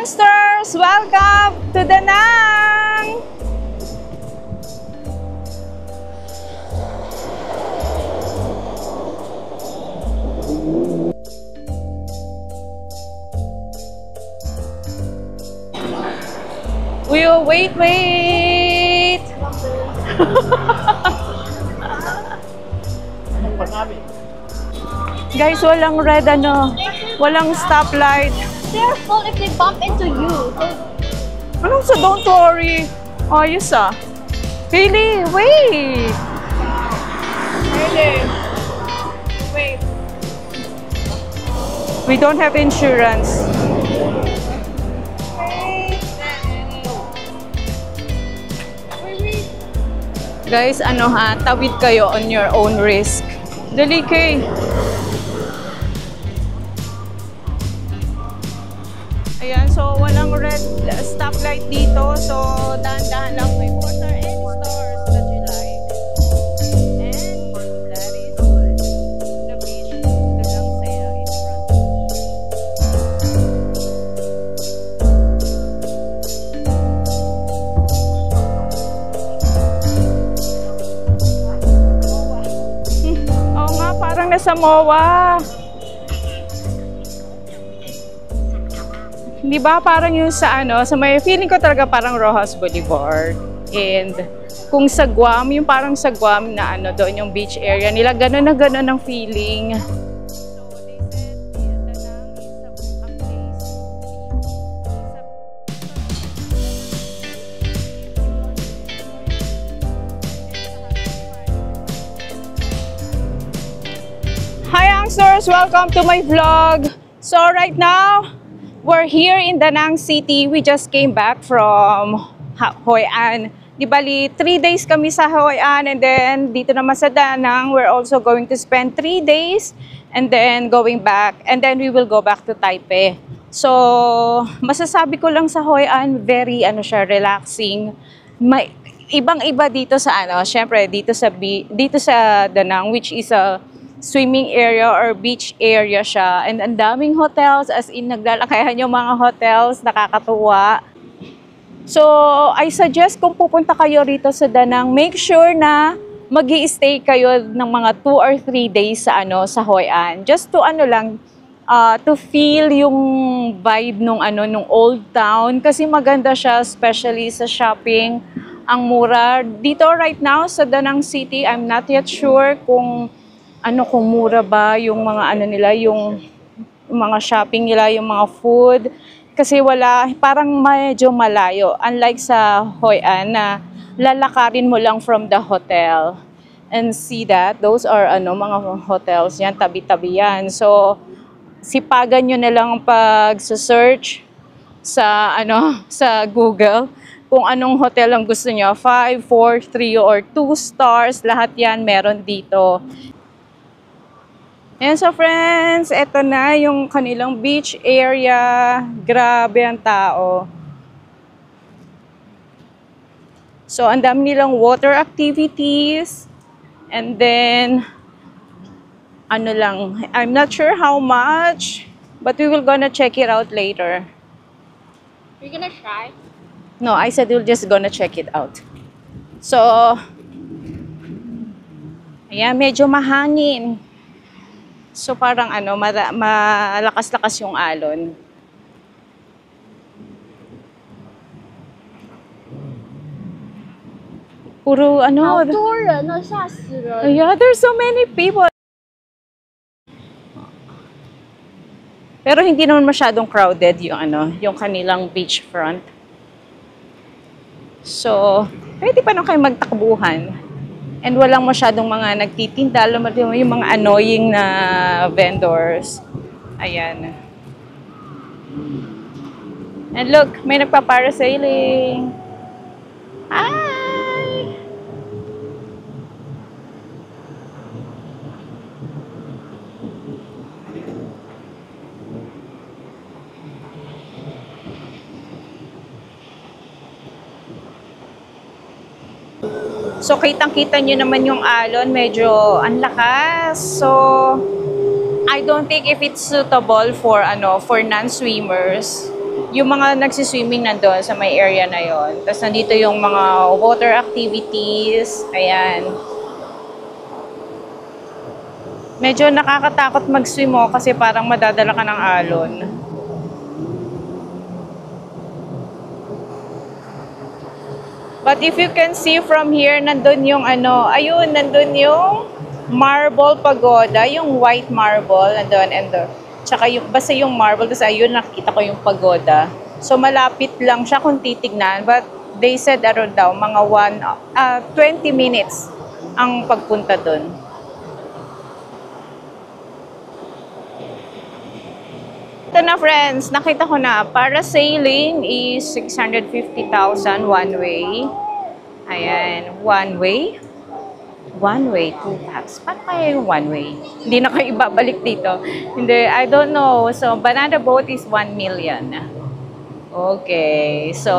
youngsters! Welcome to Da Nang! Wait! Guys, walang red walang stoplight. Careful if they bump into you. Anong so don't worry? Ayos ah. Hailey, wait! Hailey, wait. We don't have insurance. Guys, tawid kayo on your own risk. Dali kay. Ayan, so walang red stoplight dito. So, dahan-dahan lang may water and stores na July. And that is the beach. Ito lang saya in front. Oo nga, parang nasa MOA. Di ba parang yung sa sa may feeling ko talaga parang Rojas Boulevard. And kung sa Guam, yung parang sa Guam na doon yung beach area nila, gano'n na gano'n ang feeling. Hi youngsters! Welcome to my vlog! So right now, we're here in Da Nang City. We just came back from Hoi An. Di bali, 3 days kami sa Hoi An, and then dito naman sa Da Nang, we're also going to spend 3 days and then going back, and then we will go back to Taipei. So, masasabi ko lang sa Hoi An, very siya, relaxing. May ibang-iba dito sa syempre dito sa Da Nang, which is a swimming area or beach area siya. And ang daming hotels, as in naglalakayan yung mga hotels, nakakatuwa. So, I suggest kung pupunta kayo rito sa Da Nang, make sure na magi-stay kayo ng mga 2 or 3 days sa Hoi An. Just to to feel yung vibe nung old town, kasi maganda siya, especially sa shopping. Ang mura dito right now sa Da Nang City. I'm not yet sure kung kung mura ba yung mga nila, yung mga shopping nila, yung mga food. Kasi parang medyo malayo. Unlike sa Hoi An na lalakarin mo lang from the hotel. And see that, those are mga hotels yan, tabi-tabi yan. So, sipagan nyo na lang pag-search sa sa Google kung anong hotel ang gusto nyo. 5, 4, 3, or 2 stars, lahat yan meron dito. Ayan, so friends, eto na yung kanilang beach area. Grabe ang tao. So, ang dami nilang water activities. And then, I'm not sure how much, but we will gonna check it out later. You're gonna try? No, I said we're just gonna check it out. So, ayan, medyo mahangin. So parang malakas-lakas yung alon. Puro yeah, there's so many people. Pero hindi naman masyadong crowded yung kanilang beachfront. So, pwede pa naman kayo magtakbuhan. And walang masyadong mga nagtitinda, yung mga annoying na vendors. Ayan. And look, may nagpa-parasailing. Hi! So, kitang-kita nyo naman yung alon, medyo ang lakas. So, I don't think if it's suitable for non-swimmers. yung mga nagsiswimming nandun sa may area na yon. Tapos nandito yung mga water activities. Ayan. Medyo nakakatakot mag-swim mo kasi parang madadala ka ng alon. But if you can see from here, nandun yung ayun, nandun yung marble pagoda, yung white marble, nandun, tsaka yung, basta yung marble, kasi ayun, nakita ko yung pagoda. So, malapit lang siya kung titignan. But, they said, daw, mga 20 minutes ang pagpunta dun. Ito na, friends. Nakita ko na. Parasailing is 650,000 one way. Ayan. One way. One way, 2 packs. Paano kaya yung one way? Hindi na kayo ibabalik dito. Hindi, I don't know. So, banana boat is 1 million. Okay. So,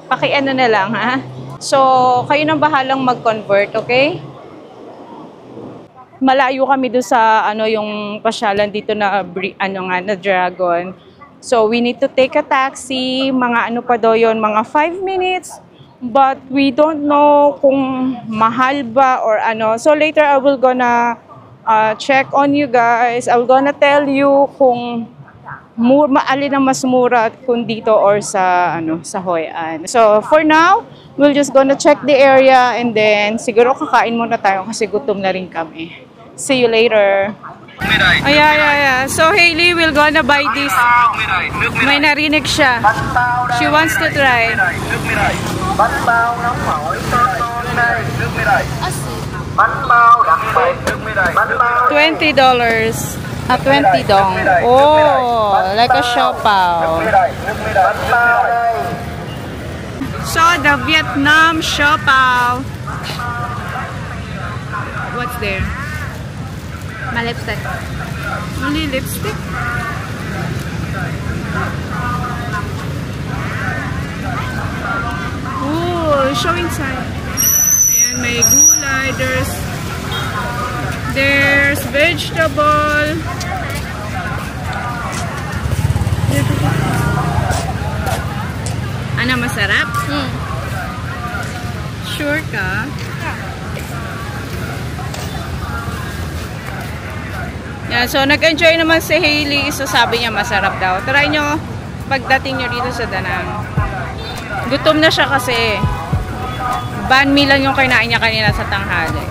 paki-ano na lang, ha? So, kayo nang bahalang mag-convert, okay? Malayo kami doon sa, yung pasyalan dito na, na Dragon. So, we need to take a taxi. Mga pa daw yun, mga 5 minutes. But we don't know kung mahal ba or ano. So later I will gonna check on you guys. I will gonna tell you kung alin ang mas mura kung dito or sa sa Hoi An. So for now, we'll just gonna check the area and then siguro kakain muna tayo kasi gutom na rin kami. See you later. Yeah. So Hailey will gonna buy this. May narinig siya. She wants to try. Bánh bao nóng hổi sôi ngon này, nước mì đầy. Bánh bao đặc biệt, nước mì đầy. Bánh bao $20. 20 dong. Oh, like a siopao. Bánh bao đây. So the Vietnam siopao. What's there? My lipstick. Only lipstick? Oh, show inside. Ayan, may gulay. There's vegetable. Ano, masarap? Sure ka? Yeah, so nag-enjoy naman si Hailey. So sabi niya masarap daw. Try nyo pagdating nyo dito sa Da Nang. Gutom na siya kasi. Banh mi lang yung kinain niya kanina sa tanghali.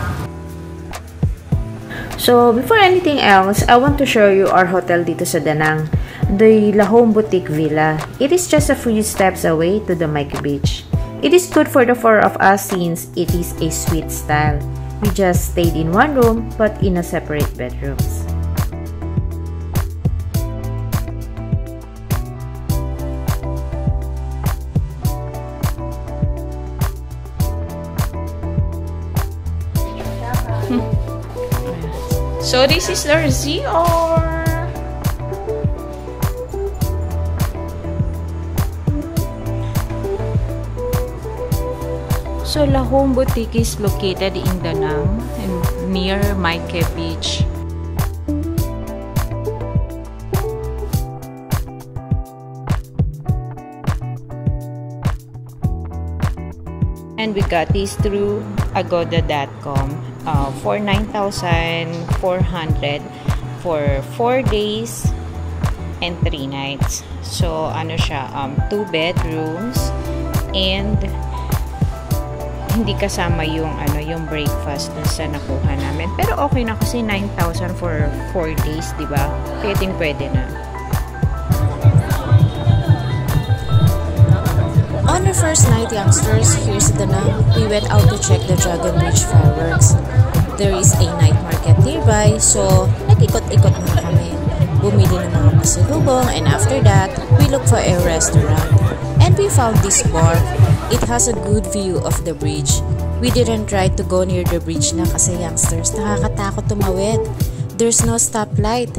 So, before anything else, I want to show you our hotel dito sa Da Nang, the La Home Boutique Villa. It is just a few steps away to the Mike Beach. It is good for the 4 of us since it is a suite style. We just stayed in one room but in a separate bedrooms. So this is their ZR. So La Home Boutique is located in Da Nang and near Mike Beach. And we got this through agoda.com for 9,400 for 4 days and 3 nights. So ano siya, 2 bedrooms and hindi kasama yung yung breakfast dun sa nakuha namin. Pero okay na kasi 9,000 for 4 days, 'di ba? Pwede na. On our first night, youngsters, here's Da Nang. We went out to check the Dragon Bridge fireworks. There is a night market nearby, so nag-ikot-ikot muna kami. Bumili ng mga pasalubong, and after that, we looked for a restaurant. And we found this bar. It has a good view of the bridge. We didn't try to go near the bridge na kasi youngsters, nakakatakot tumawid. There's no stoplight.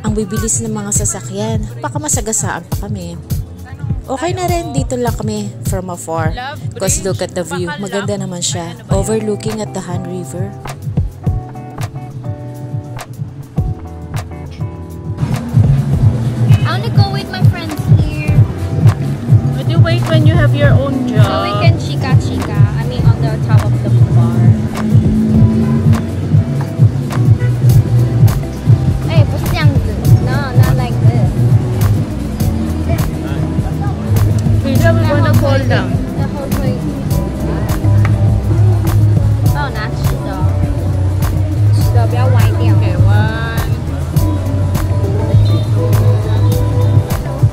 Ang bibilis ng mga sasakyan. Baka masagasaan pa kami. Okay na rin, dito lang kami from afar. Because look at the view, maganda naman siya. Overlooking at the Han River. I wanna go with my friends here. your own job. So we can chika. I mean, on the top of the bar. Hey, 不是这样子. No, not like this. We're gonna fall down. 然后会帮我拿纸的，纸的不要歪掉。Okay, 1.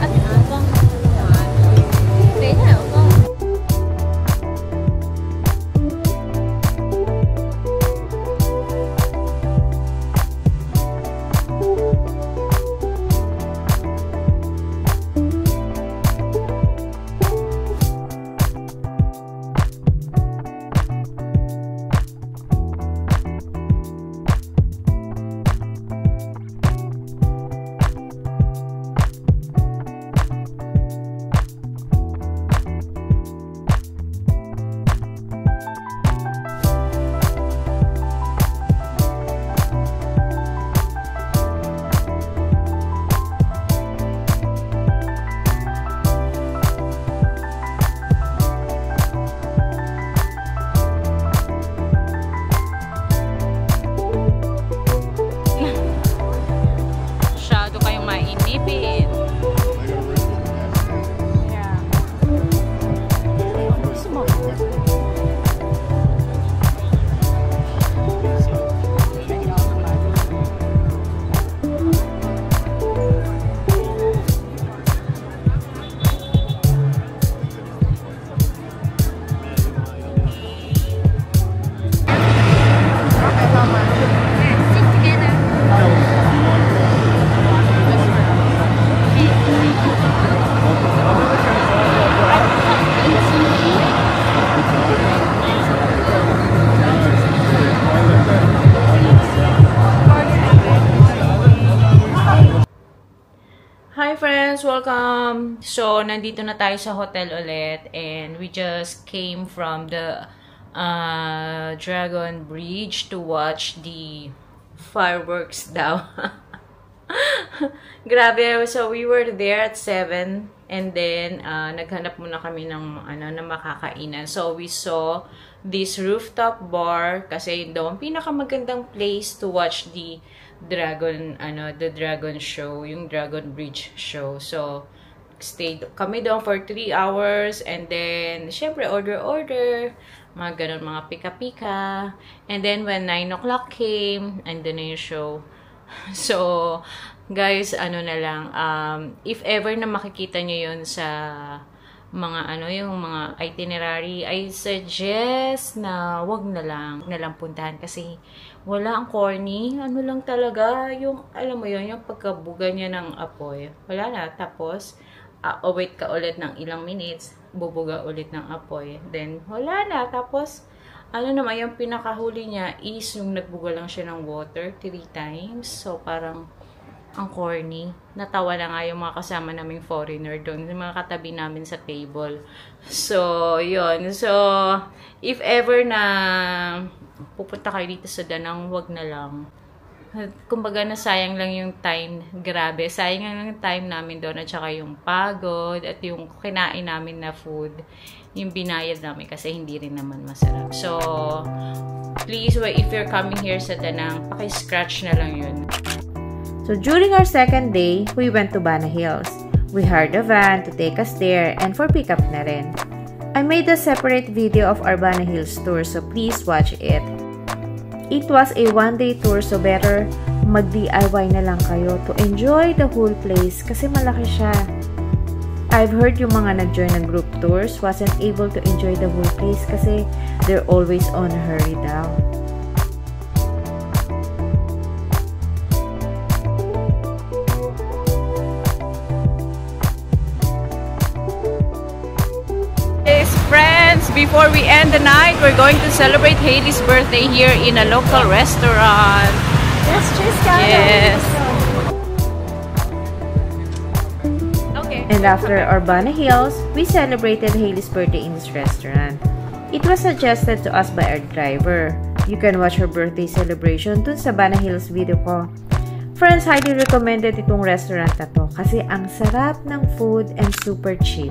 啊，有风。等一下有风。Masyado kayong mainipin. Yeah. Sit together. Hi friends! Welcome! So, nandito na tayo sa hotel ulit and we just came from the Dragon Bridge to watch the fireworks daw. Grabe! So, we were there at 7 and then naghanap muna kami ng, na makakainan. So, we saw this rooftop bar kasi doon pinakamagandang place to watch the dragon show, yung Dragon Bridge show. So stayed kami doon for 3 hours and then syempre order mga ganun, mga pika-pika, and then when 9 o'clock came, andun na yung show. So guys, na lang, if ever na makikita nyo yun sa mga yung mga itinerary, I suggest na wag na lang puntahan kasi wala ang corny. Ano lang talaga, yung alam mo yun, yung pagkabuga niya ng apoy. Wala na. Tapos, wait ka ulit ng ilang minutes, bubuga ulit ng apoy. Then, wala na. Tapos, naman, yung pinakahuli niya is yung nagbuga lang siya ng water 3 times. So, parang ang corny. Natawa na nga yung mga kasama naming foreigner doon, yung mga katabi namin sa table. So, yun. So, if ever na pupunta kayo dito sa Danang, wag na lang. Kumbaga, nasayang lang yung time. Grabe, sayang lang yung time namin doon at saka yung pagod at yung kinain namin na food. Yung binayad namin kasi hindi rin naman masarap. So, please, if you're coming here sa Danang, paki-scratch na lang yun. So during our second day, we went to Bana Hills. We hired a van to take us there and for pickup na rin. I made a separate video of our Bana Hills tour, so please watch it. It was a one-day tour, so better mag-DIY na lang kayo to enjoy the whole place kasi malaki siya. I've heard yung mga nag-join ng group tours wasn't able to enjoy the whole place kasi they're always on a hurry daw. Friends, before we end the night, we're going to celebrate Hailey's birthday here in a local restaurant. Let's just go. Yes. Okay. And after Urbana Hills, we celebrated Hailey's birthday in this restaurant. It was suggested to us by our driver. You can watch her birthday celebration dun sa Bana Hills video ko. Friends, highly recommended itong restaurant na to kasi ang sarap ng food and super cheap.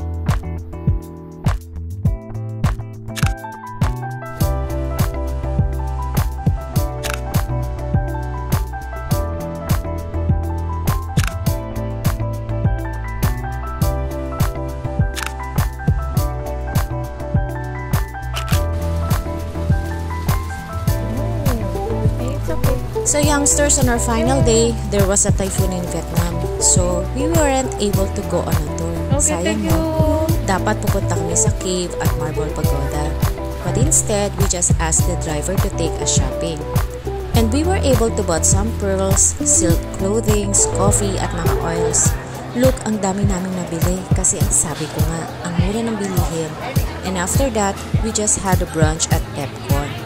So youngsters, on our final day, there was a typhoon in Vietnam. So we weren't able to go on a tour. Sayang no? Dapat pupunta kami sa cave at Marble Pagoda. But instead, we just asked the driver to take us shopping. And we were able to bought some pearls, silk clothing, coffee at mga oils. Look, ang dami naming nabili kasi ang sabi ko nga, ang mura ng bilihin. And after that, we just had a brunch at Tepcon.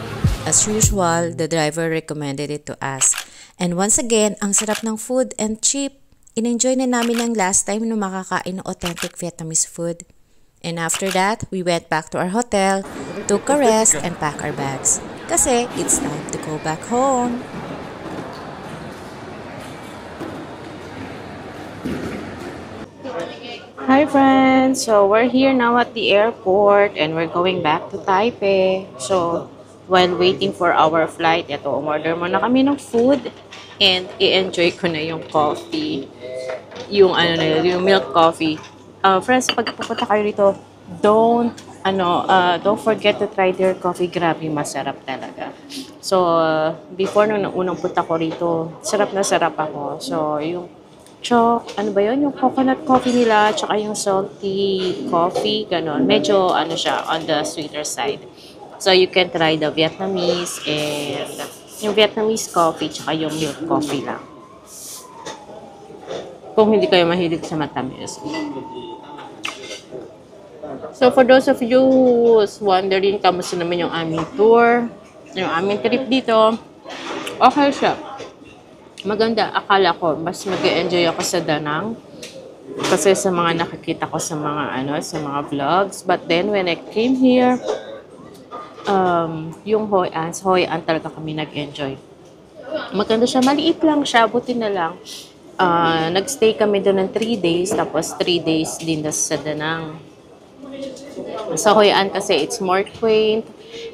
As usual, the driver recommended it to us. And once again, ang sarap ng food and cheap. In-enjoy na namin ang last time na makakain ng authentic Vietnamese food. And after that, we went back to our hotel, took a rest, and packed our bags. Kasi it's time to go back home. Hi friends! So we're here now at the airport and we're going back to Taipei. So while waiting for our flight, ito, umorder muna kami ng food and i-enjoy ko na yung coffee. Yung yung milk coffee. Friends, pag pupunta kayo dito, don't forget to try their coffee. Grabe, masarap talaga. So, before nung unang punta ko rito, sarap na sarap ako. So, yung yung coconut coffee nila, tsaka yung salty coffee, ganon. Medyo, siya, on the sweeter side. So, you can try the Vietnamese and yung Vietnamese coffee, tsaka yung milk coffee lang. Kung hindi kayo mahilig sa matamis. So, for those of you who's wondering, kamusta naman yung aming tour, yung aming trip dito, okay siya. Maganda. Akala ko, mas mag-enjoy ako sa Da Nang. Kasi sa mga nakikita ko sa mga, sa mga vlogs. But then, when I came here, yung Hoi An talaga kami nag-enjoy. Maganda siya. Maliit lang siya. Buti na lang. Nag-stay kami doon ng 3 days. Tapos 3 days din sa Da Nang. Sa Hoi An kasi it's more quaint.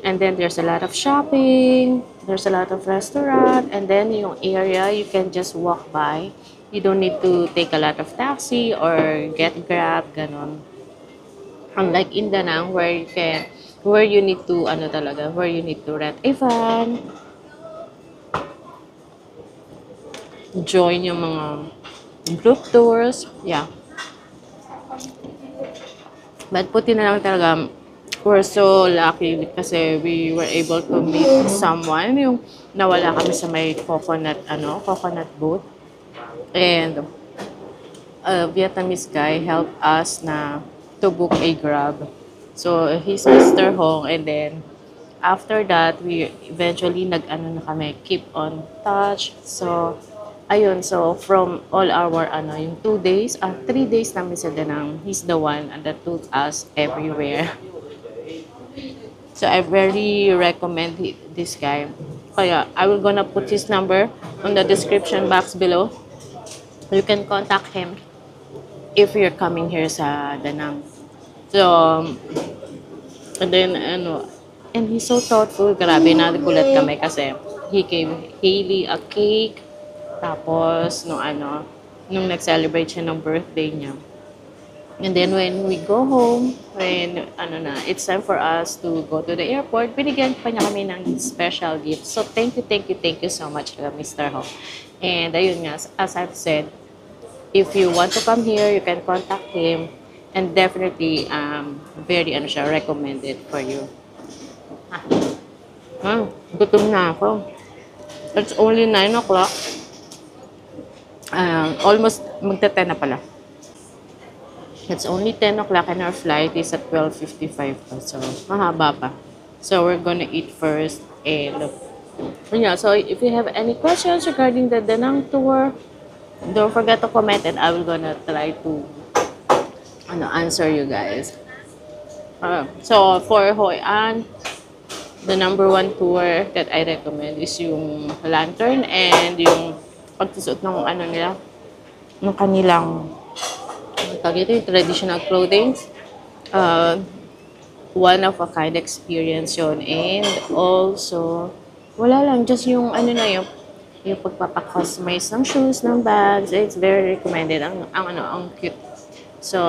And then there's a lot of shopping. There's a lot of restaurant. And then yung area, you can just walk by. You don't need to take a lot of taxi or get Grab, ganon. Unlike in Da Nang where you need to rent a van. Join yung mga group tours. Yeah. But puti na lang talaga, we're so lucky kasi we were able to meet someone. Yung nawala kami sa may coconut boat. And a Vietnamese guy helped us to book a Grab. So, he's Mr. Hong. And then, after that, we eventually keep on touch. So, ayun, so from all our, yung 2 days, 3 days namin sa Da Nang, he's the one that took us everywhere. So, I very recommend this guy. Kaya, I will gonna put his number on the description box below. You can contact him if you're coming here sa Da Nang. So, and then, and he's so thoughtful. Grabe, nagulat kami kasi he gave Hailey a cake. Tapos, nung nag-celebrate siya ng birthday niya. And then, when we go home, it's time for us to go to the airport, binigyan pa niya kami ng special gift. So, thank you so much, Mr. Ho. And, ayun nga, as I've said, if you want to come here, you can contact him. And definitely, very, recommended for you. Gutom na ako. It's only 9 o'clock. Almost magta-10 na pala. It's only 10 o'clock and our flight is at 12:55 pa. So, mahaba pa. So, we're gonna eat first. And, yeah, so if you have any questions regarding the Da Nang tour, don't forget to comment and I will gonna try to answer you guys. So, for Hoi An, the #1 tour that I recommend is yung lantern and yung pagsusuot ng nila, ng kanilang yung traditional clothing. One of a kind experience yun. And also, wala lang, just yung yung pagpapakustomize ng shoes, ng bags. It's very recommended. Ang cute. So,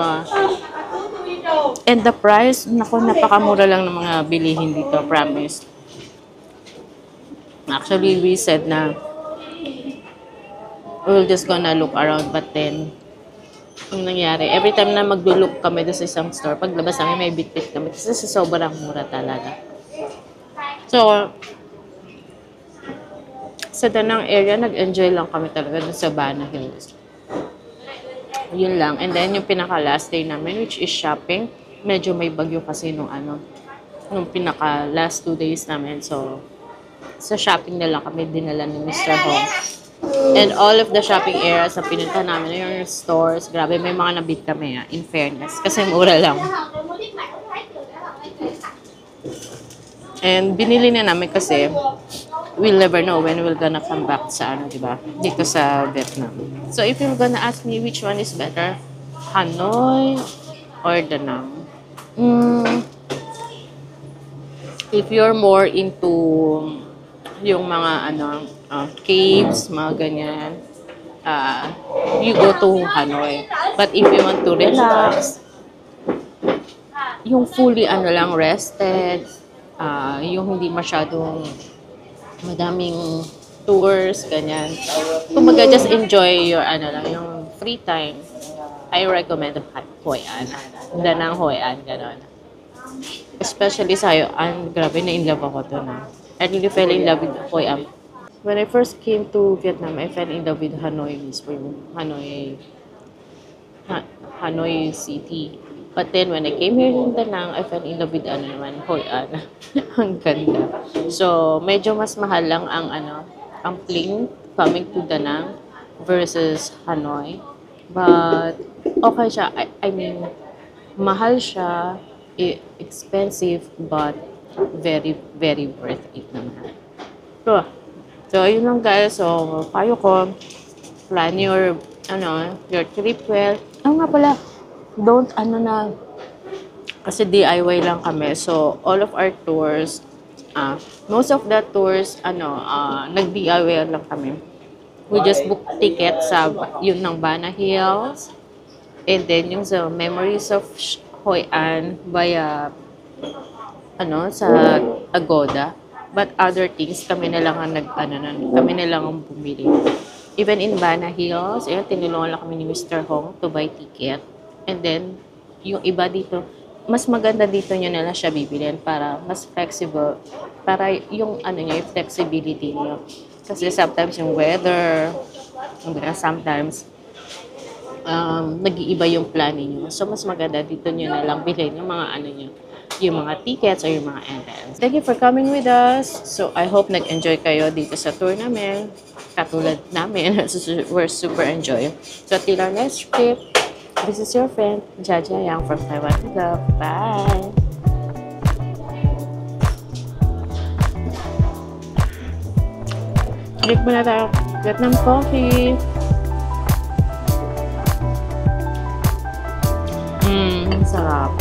and the price, napakamura lang ng mga bilihin dito, promise. Actually, we said na we're just gonna look around. But then, ang nangyari, every time na mag-look kami doon sa isang store, paglabas namin may bit-bit kami kasi sobrang mura talaga. So, sa Danang area, nag-enjoy lang kami talaga doon sa Bana Hills. Yun lang. And then, yung pinaka-last day namin, which is shopping, medyo may bagyo kasi nung pinaka-last 2 days namin. So, sa shopping na lang kami dinala ni Mr. Hong. And all of the shopping areas na pinunta namin, yung stores, grabe, may mga nabit kami, in fairness. Kasi mura lang. And binili na namin kasi we'll never know when we're gonna come back sa diba? Dito sa Vietnam. So if you're gonna ask me which one is better, Hanoi or Da Nang? If you're more into yung mga caves, mga ganyan, you go to Hanoi. But if you want to relax, yung fully lang rested, yung hindi masyadong madaming tours, ganyan. Kumbaga, just enjoy your yung free time. I recommend Hoi An. Da Nang Hoi An, gano'n. Especially sa Hoi An, grabe na in love ako doon. I really fell in love with Hoi An. When I first came to Vietnam, I fell in love with Hanoi mismo, Hanoi City. But then, when I came here in Da Nang, I fell in love with Hoi An. Ang ganda. So, medyo mas mahal lang ang plane coming to Da Nang versus Hanoi. But, okay siya. I mean, mahal siya, expensive, but very, very worth it naman. So, yun lang guys. So, payo ko, plan your trip well. Nga pala, don't kasi DIY lang kami. So, all of our tours, most of the tours, nag-DIY lang kami. We just book tickets sa yun ng Bana Hills. And then, yung sa Memories of Hoi An via, sa Agoda. But other things, kami na lang ang bumili. Even in Bana Hills, tinulungan lang kami ni Mr. Hong to buy ticket. And then, yung iba dito, mas maganda dito nyo na lang siya bibilin para mas flexible. Para yung, yung flexibility nyo. Kasi sometimes yung weather, sometimes, nag-iiba yung plan niyo. So, mas maganda dito nyo na lang bilhin yung mga nyo, yung mga tickets or yung mga entrance. Thank you for coming with us. So, I hope nag-enjoy kayo dito sa tour namin. Katulad namin, we're super enjoy. So, till our next trip, this is your friend, Jaja Yang from Taiwan to Love. Bye! Drink muna tayo Vietnam coffee. Sarap.